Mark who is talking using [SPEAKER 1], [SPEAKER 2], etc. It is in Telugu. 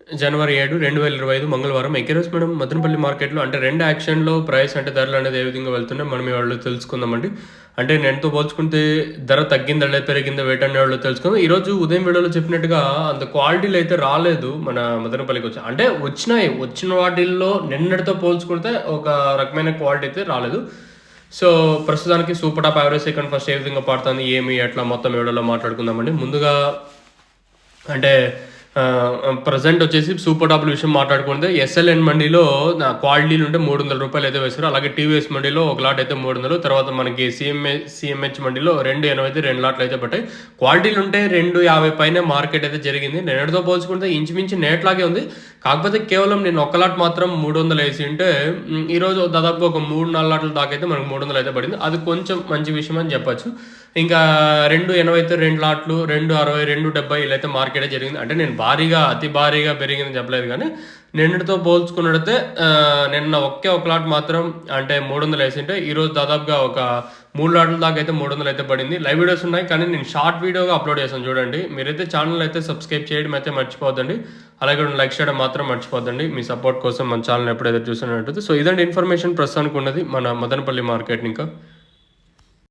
[SPEAKER 1] జనవరి 7, 2025 మంగళవారం. ఎక్కిరోజు మేడం మదనపల్లి మార్కెట్‌లో అంటే 2 యాక్షన్‌లో ప్రైస్ అంటే ధరలనేది ఏ విధంగా వెళ్తున్నాయి మనం ఇవాళ తెలుసుకుందామండి. అంటే నిన్నతో పోల్చుకుంటే ధర తగ్గిందా లేదా పెరిగిందా వేటనేవాళ్ళు తెలుసుకుందాం. ఈరోజు ఉదయం వీడియోలో చెప్పినట్టుగా అంత క్వాలిటీలు అయితే రాలేదు మన మదనపల్లికొచ్చి. అంటే వచ్చినాయి. వచ్చిన వాటిల్లో నిన్నటితో పోల్చుకుంటే ఒక రకమైన క్వాలిటీ అయితే రాలేదు. సో, ప్రస్తుతానికి super top average second first ఏ విధంగా పడుతుంది, ఏమి, ఎట్లా మొత్తం వీడియోలో మాట్లాడుకుందామండి. ముందుగా అంటే ప్రెజెంట్ వచ్చేసి సూపర్ టాప్‌ల విషయం మాట్లాడుకుంటే ఎస్ఎల్ఎన్ మండీలో నా క్వాలిటీలు ఉంటే రూ. 300 అయితే వేశారు. అలాగే టీవీఎస్ మండీలో ఒక లాట్ అయితే 300. తర్వాత మనకి సీఎంహెచ్ మండీలో 280 2 లాట్లు అయితే పట్టాయి. క్వాలిటీలు ఉంటే 250 పైనే మార్కెట్ అయితే జరిగింది. నిన్నటితో పోల్చుకుంటే ఇంచుమించు నేట్లాగే ఉంది. కాకపోతే కేవలం నేను ఒక లాట్ మాత్రం 300 వేసి ఉంటే ఈరోజు దాదాపుగా ఒక 3, 4 లాట్ల దాకా అయితే మనకు 300 అయితే పడింది. అది కొంచెం మంచి విషయం అని చెప్పొచ్చు. ఇంకా 280 అయితే 2 లాట్లు, 260, 270 ఇలా అయితే మార్కెటే జరిగింది. అంటే నేను అతి భారీగా పెరిగిందని చెప్పలేదు కానీ నిన్నటితో పోల్చుకున్నట్టయితే నిన్న ఒక లాట్ మాత్రం అంటే 300 వేసింటే ఈరోజు దాదాపుగా ఒక 3 లాట్ల దాకా అయితే 300 అయితే పడింది. లైవ్ వీడియోస్ ఉన్నాయి కానీ నేను షార్ట్ వీడియోగా అప్లోడ్ చేశాను చూడండి. మీరైతే ఛానల్ అయితే సబ్స్క్రైబ్ చేయడం అయితే మర్చిపోద్దండి. అలాగే లైక్ చేయడం మాత్రం మర్చిపోద్దండి. మీ సపోర్ట్ కోసం మన ఛానల్ ఎప్పుడైతే చూసినట్టు. సో ఇదండి ఇన్ఫర్మేషన్ ప్రస్తుతానికి ఉన్నది మన మదనపల్లి మార్కెట్ ఇంకా